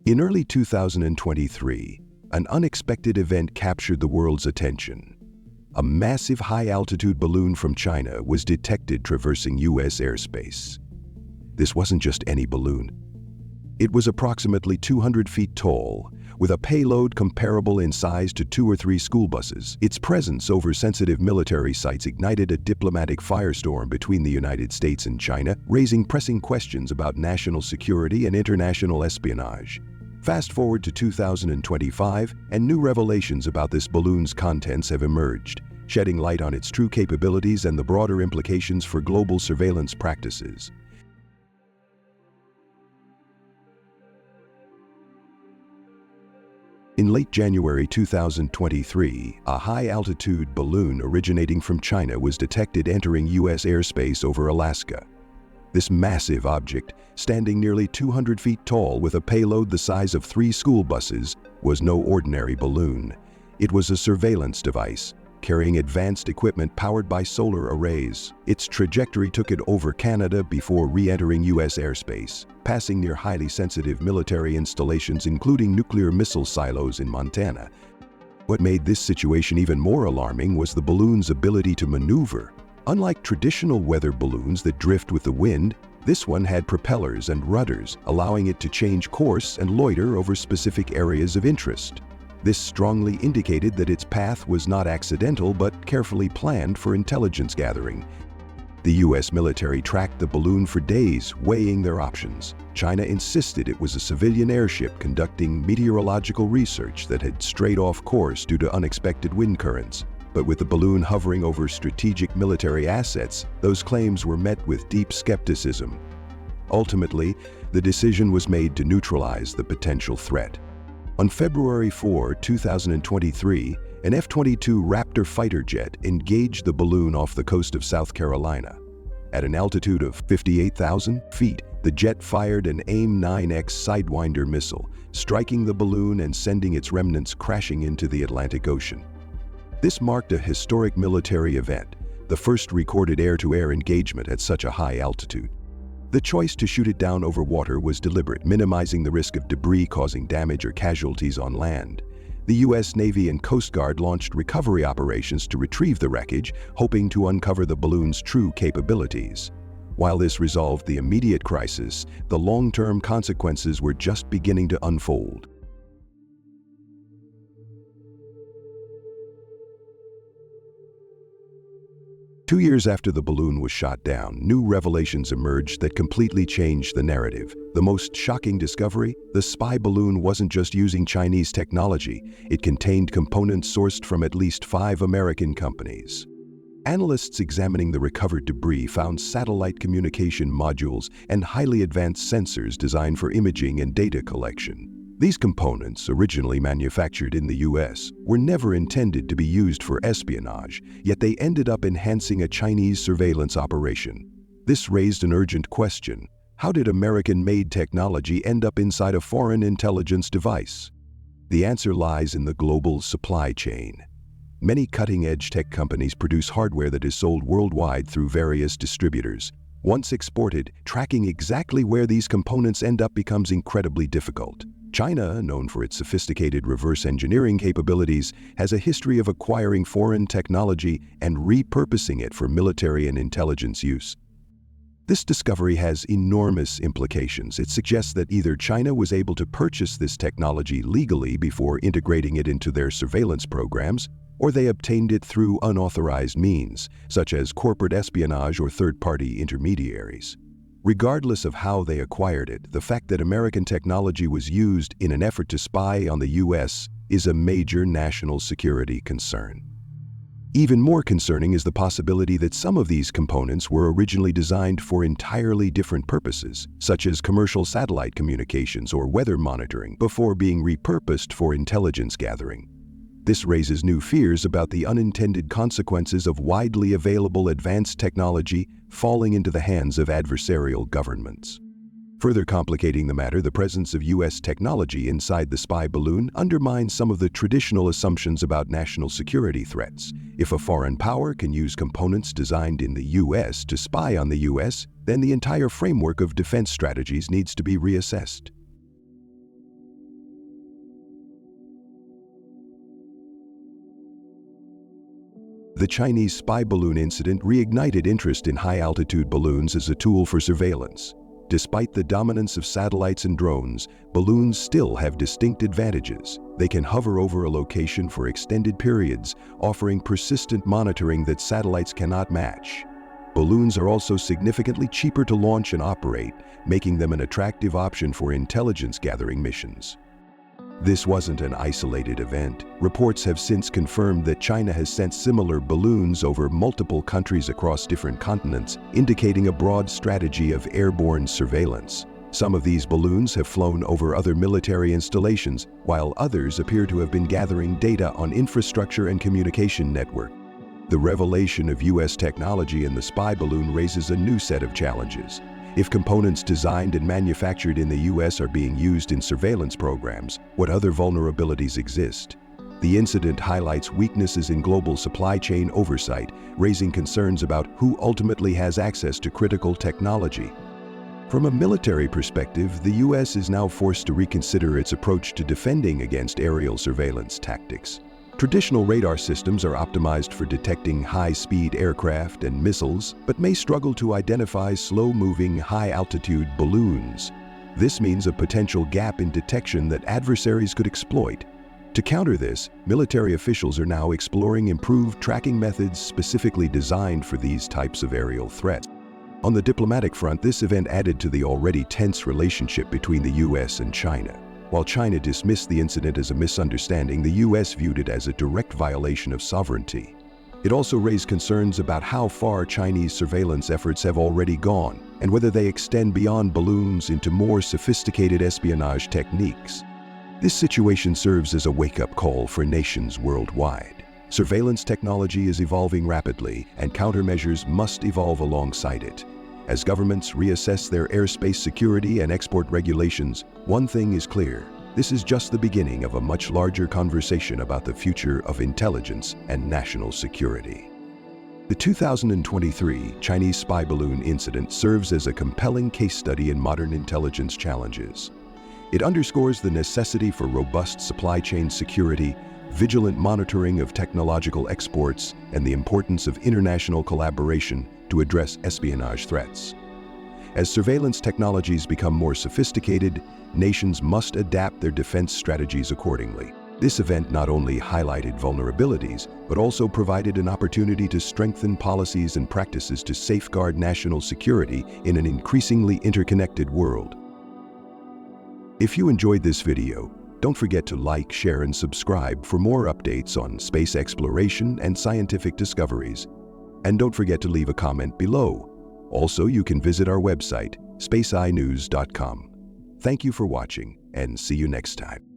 In early 2023, an unexpected event captured the world's attention. A massive high-altitude balloon from China was detected traversing U.S. airspace. This wasn't just any balloon. It was approximately 200 feet tall, with a payload comparable in size to 2 or 3 school buses. Its presence over sensitive military sites ignited a diplomatic firestorm between the United States and China, raising pressing questions about national security and international espionage. Fast forward to 2025, and new revelations about this balloon's contents have emerged, shedding light on its true capabilities and the broader implications for global surveillance practices. In late January 2023, a high-altitude balloon originating from China was detected entering U.S. airspace over Alaska. This massive object, standing nearly 200 feet tall with a payload the size of 3 school buses, was no ordinary balloon. It was a surveillance device, carrying advanced equipment powered by solar arrays. Its trajectory took it over Canada before re-entering U.S. airspace, passing near highly sensitive military installations including nuclear missile silos in Montana. What made this situation even more alarming was the balloon's ability to maneuver. Unlike traditional weather balloons that drift with the wind, this one had propellers and rudders, allowing it to change course and loiter over specific areas of interest. This strongly indicated that its path was not accidental but carefully planned for intelligence gathering. The U.S. military tracked the balloon for days, weighing their options. China insisted it was a civilian airship conducting meteorological research that had strayed off course due to unexpected wind currents. But with the balloon hovering over strategic military assets, those claims were met with deep skepticism. Ultimately, the decision was made to neutralize the potential threat. On February 4, 2023, an F-22 Raptor fighter jet engaged the balloon off the coast of South Carolina. At an altitude of 58,000 feet, the jet fired an AIM-9X Sidewinder missile, striking the balloon and sending its remnants crashing into the Atlantic Ocean. This marked a historic military event, the first recorded air-to-air engagement at such a high altitude. The choice to shoot it down over water was deliberate, minimizing the risk of debris causing damage or casualties on land. The U.S. Navy and Coast Guard launched recovery operations to retrieve the wreckage, hoping to uncover the balloon's true capabilities. While this resolved the immediate crisis, the long-term consequences were just beginning to unfold. 2 years after the balloon was shot down, new revelations emerged that completely changed the narrative. The most shocking discovery? The spy balloon wasn't just using Chinese technology. It contained components sourced from at least 5 American companies. Analysts examining the recovered debris found satellite communication modules and highly advanced sensors designed for imaging and data collection. These components, originally manufactured in the U.S., were never intended to be used for espionage, yet they ended up enhancing a Chinese surveillance operation. This raised an urgent question: how did American-made technology end up inside a foreign intelligence device? The answer lies in the global supply chain. Many cutting-edge tech companies produce hardware that is sold worldwide through various distributors. Once exported, tracking exactly where these components end up becomes incredibly difficult. China, known for its sophisticated reverse engineering capabilities, has a history of acquiring foreign technology and repurposing it for military and intelligence use. This discovery has enormous implications. It suggests that either China was able to purchase this technology legally before integrating it into their surveillance programs, or they obtained it through unauthorized means, such as corporate espionage or third-party intermediaries. Regardless of how they acquired it, the fact that American technology was used in an effort to spy on the U.S. is a major national security concern. Even more concerning is the possibility that some of these components were originally designed for entirely different purposes, such as commercial satellite communications or weather monitoring, before being repurposed for intelligence gathering. This raises new fears about the unintended consequences of widely available advanced technology falling into the hands of adversarial governments. Further complicating the matter, the presence of U.S. technology inside the spy balloon undermines some of the traditional assumptions about national security threats. If a foreign power can use components designed in the U.S. to spy on the U.S., then the entire framework of defense strategies needs to be reassessed. The Chinese spy balloon incident reignited interest in high-altitude balloons as a tool for surveillance. Despite the dominance of satellites and drones, balloons still have distinct advantages. They can hover over a location for extended periods, offering persistent monitoring that satellites cannot match. Balloons are also significantly cheaper to launch and operate, making them an attractive option for intelligence-gathering missions. This wasn't an isolated event. Reports have since confirmed that China has sent similar balloons over multiple countries across different continents, indicating a broad strategy of airborne surveillance. Some of these balloons have flown over other military installations, while others appear to have been gathering data on infrastructure and communication network. The revelation of U.S. technology in the spy balloon raises a new set of challenges. If components designed and manufactured in the U.S. are being used in surveillance programs, what other vulnerabilities exist? The incident highlights weaknesses in global supply chain oversight, raising concerns about who ultimately has access to critical technology. From a military perspective, the U.S. is now forced to reconsider its approach to defending against aerial surveillance tactics. Traditional radar systems are optimized for detecting high-speed aircraft and missiles, but may struggle to identify slow-moving, high-altitude balloons. This means a potential gap in detection that adversaries could exploit. To counter this, military officials are now exploring improved tracking methods specifically designed for these types of aerial threats. On the diplomatic front, this event added to the already tense relationship between the U.S. and China. While China dismissed the incident as a misunderstanding, the U.S. viewed it as a direct violation of sovereignty. It also raised concerns about how far Chinese surveillance efforts have already gone, and whether they extend beyond balloons into more sophisticated espionage techniques. This situation serves as a wake-up call for nations worldwide. Surveillance technology is evolving rapidly, and countermeasures must evolve alongside it. As governments reassess their airspace security and export regulations, one thing is clear: this is just the beginning of a much larger conversation about the future of intelligence and national security. The 2023 Chinese spy balloon incident serves as a compelling case study in modern intelligence challenges. It underscores the necessity for robust supply chain security, vigilant monitoring of technological exports, and the importance of international collaboration to address espionage threats. As surveillance technologies become more sophisticated, nations must adapt their defense strategies accordingly. This event not only highlighted vulnerabilities, but also provided an opportunity to strengthen policies and practices to safeguard national security in an increasingly interconnected world. If you enjoyed this video, don't forget to like, share, and subscribe for more updates on space exploration and scientific discoveries. And don't forget to leave a comment below. Also, you can visit our website, spaceinews.com. Thank you for watching, and see you next time.